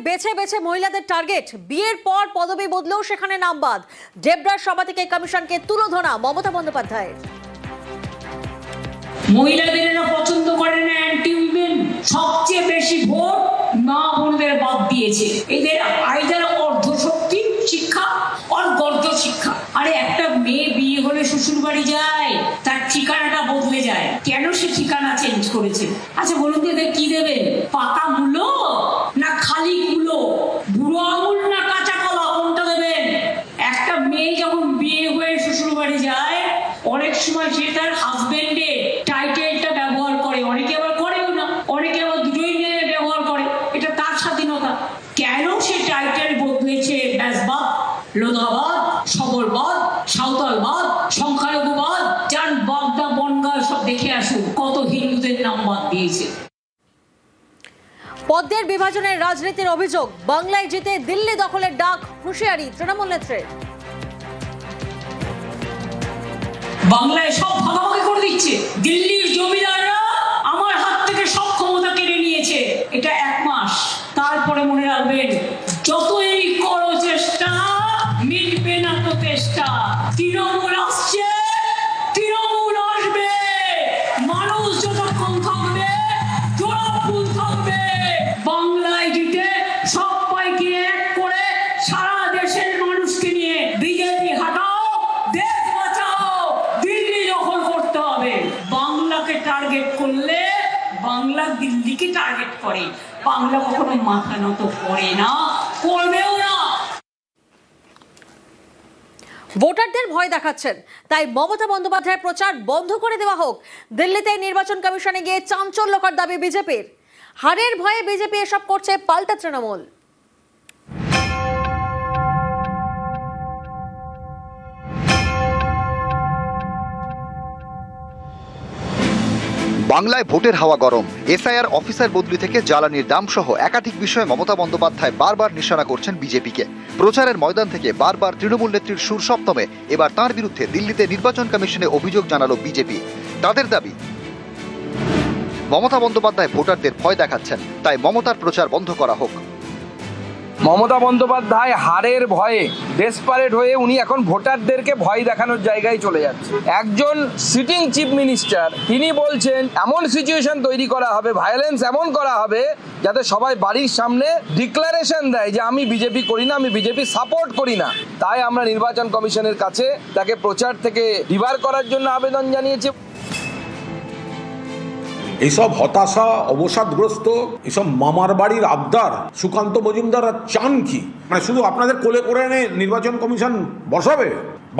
বেছে বেছে মহিলাদের টার্গেট, বিয়ের পর পদবি বদলেও সেখানে নাম বাদ। ডেবরার সভা থেকে কমিশনকে তুলোধনা মমতা বন্দ্যোপাধ্যায়ের। মহিলাদের এরা পছন্দ করে না, অ্যান্টি উইমেন। সবচেয়ে বেশি ভোট মা বোনদের বাদ দিয়েছে। এদের আইদার অর্ধশক্তি শিক্ষা আর গর্ধ শিক্ষা। আরে একটা মেয়ে বিয়ে হলে শ্বশুর বাড়ি যায়, তার ঠিকানাটা বদলে যায়। কেন সে ঠিকানা চেঞ্জ করেছে? আচ্ছা বলুন তো, এদের কি দেবেন? পাকা মূলো না খালি কুলো? বুড়ো আঙুল না কাঁচা কলা, কোনটা দেবেন? একটা মেয়ে যখন বিয়ে হয়ে শ্বশুর বাড়ি যায়, অনেক সময় সে তার হাজবেন্ডের টাইটেলটা ব্যবহার করে, অনেকে আবার করেও না, অনেকে আবার দুটোই নিয়ে ব্যবহার করে। এটা তার স্বাধীনতা। কেন সে টাইটেল বদলেছে? ব্যাসবাদ, লোধাবাদ, সবরবাদ, সাঁওতালবাদ, সংখ্যালঘুবাদ, যান বাগদা বনগাঁ সব দেখে আসুন কত হিন্দুদের নাম বাদ দিয়েছে। পদ্মের বিভাজনের রাজনীতির অভিযোগ, বাংলায় জিতে দিল্লি দখলের ডাক, হুঁশিয়ারি তৃণমূল নেত্রীর। বাংলায় সব ভাগাভাগি করে দিচ্ছে। দিল্লির জমিদাররা আমার হাত থেকে সব ক্ষমতা কেড়ে নিয়েছে। এটা 1 মাস, তারপরে মনে রাখবেন, যতই করো চেষ্টা মিটবে না তো চেষ্টা। তৃণমূল আসছে, তৃণমূল আসবে। মানুষ যতক্ষণ থাকবে জোড়াফুল থাকবে। বাংলায় জিতে সবাইকে এক করে সারা দেশের মানুষকে নিয়ে বিজেপি হাটাও, দেশ বাঁচাও, দিল্লি দখল করতে হবে। বাংলাকে টার্গেট করলে বাংলা দিল্লিকে টার্গেট করে। বাংলা কখনো মাথা নত করে না, করবেও না। ভোটারদের ভয় দেখাচ্ছেন, তাই মমতা বন্দ্যোপাধ্যায়ের প্রচার বন্ধ করে দেওয়া হোক। দিল্লিতে নির্বাচন কমিশনে গিয়ে চাঞ্চল্যকর দাবি বিজেপির। হারের ভয়ে বিজেপি এসব করছে, পাল্টা তৃণমূল। বাংলায় ভোটের হাওয়া গরম। এসআইআর অফিসার বদলি থেকে জ্বালানির দাম সহ একাধিক বিষয়ে মমতা বন্দ্যোপাধ্যায় বারবার নিশানা করছেন বিজেপিকে। প্রচারের ময়দান থেকে বারবার তৃণমূল নেত্রীর সুর সপ্তমে এবার তাঁর বিরুদ্ধে দিল্লিতে নির্বাচন কমিশনে অভিযোগ জানালো বিজেপি। তাদের দাবি, মমতা বন্দ্যোপাধ্যায় ভোটারদের ভয় দেখাচ্ছেন, তাই মমতার প্রচার বন্ধ করা হোক। মমতা বন্দ্যোপাধ্যায় হারের ভয়ে ডেসপারেট হয়ে উনি এখন ভোটারদেরকে ভয় দেখানোর জায়গায় চলে যাচ্ছে। একজন সিটিং চিফ মিনিস্টার, তিনি বলছেন এমন সিচুয়েশন তৈরি করা হবে, ভায়োলেন্স এমন করা হবে যাতে সবাই বাড়ির সামনে ডিক্লারেশন দেয় যে আমি বিজেপি করি না, আমি বিজেপি সাপোর্ট করি না। তাই আমরা নির্বাচন কমিশনের কাছে তাকে প্রচার থেকে ডিবার করার জন্য আবেদন জানিয়েছি। এইসব হতাশা, অবসাদগ্রস্ত, এইসব মামার বাড়ির আবদার সুকান্ত মজুমদার চান কি? মানে শুধু আপনাদের কোলে করে এনে নির্বাচন কমিশন বসাবে?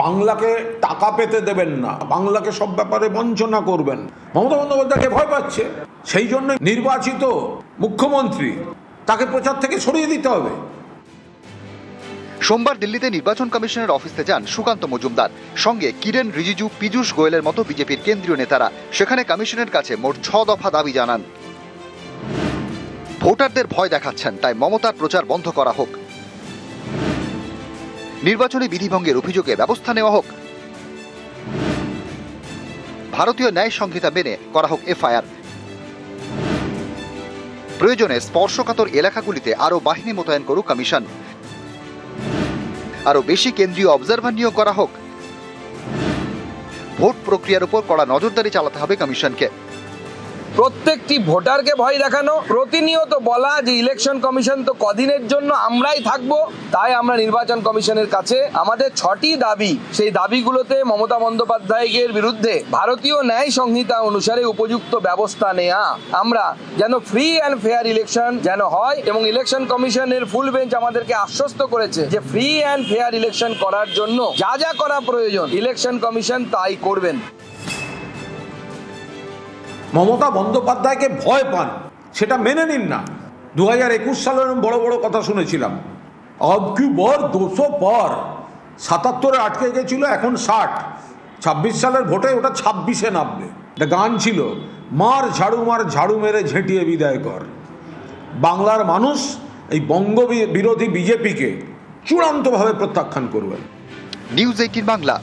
বাংলাকে টাকা পেতে দেবেন না, বাংলাকে সব ব্যাপারে বঞ্চনা করবেন। মমতা বন্দ্যোপাধ্যায়কে ভয় পাচ্ছে, সেই জন্য নির্বাচিত মুখ্যমন্ত্রী, তাকে প্রচার থেকে সরিয়ে দিতে হবে। সোমবার দিল্লিতে নির্বাচন কমিশনের অফিসে যান সুকান্ত মজুমদার, সঙ্গে কিরেন রিজিজু, পীযূষ গোয়েলের মতো বিজেপির কেন্দ্রীয় নেতারা। সেখানে কমিশনের কাছে মোট 6 দফা দাবি জানান। ভোটারদের ভয় দেখাচ্ছেন, তাই মমতার প্রচার বন্ধ করা হোক। নির্বাচনী বিধিভঙ্গের অভিযোগে ব্যবস্থা নেওয়া হোক। ভারতীয় ন্যায় সংহিতা মেনে করা হোক এফআইআর। প্রয়োজনে স্পর্শকাতর এলাকাগুলিতে আরও বাহিনী মোতায়েন করুক কমিশন। আরো বেশি কেন্দ্রীয় অবজারভার নিয়োগ করা হোক। ভোট প্রক্রিয়ার উপর কড়া নজরদারি চালাতে হবে কমিশনকে। প্রত্যেকটি ভোটারকে ভয় দেখানো, প্রতিনিয়ত বলা যে ইলেকশন কমিশন তো কদিনের জন্য, আমরাই থাকবো। তাই আমরা নির্বাচন কমিশনের কাছে আমাদের 6টি দাবি, সেই দাবিগুলোতে মমতা বন্দ্যোপাধ্যায়ের বিরুদ্ধে ভারতীয় ন্যায় সংহিতা অনুসারে উপযুক্ত ব্যবস্থা নেওয়া। আমরা যেন ফ্রি অ্যান্ড ফেয়ার ইলেকশন যেন হয়, এবং ইলেকশন কমিশনের ফুল বেঞ্চ আমাদেরকে আশ্বস্ত করেছে যে ফ্রি অ্যান্ড ফেয়ার ইলেকশন করার জন্য যা যা করা প্রয়োজন ইলেকশন কমিশন তাই করবেন। মমতা বন্দ্যোপাধ্যায়কে ভয় পান, সেটা মেনে নিন না। 2021 সালের বড় বড় কথা শুনেছিলাম, अब की बार 200 पार। 77-এ আটকে গেছিল, এখন 60। 26 সালের ভোটে ওটা 26-এ নামবে। একটা গান ছিল, মার ঝাড়ু মেরে ঝেঁটিয়ে বিদায় কর। বাংলার মানুষ এই বঙ্গ বিরোধী বিজেপিকে চূড়ান্তভাবে প্রত্যাখ্যান করবেন। নিউজ 18 বাংলা।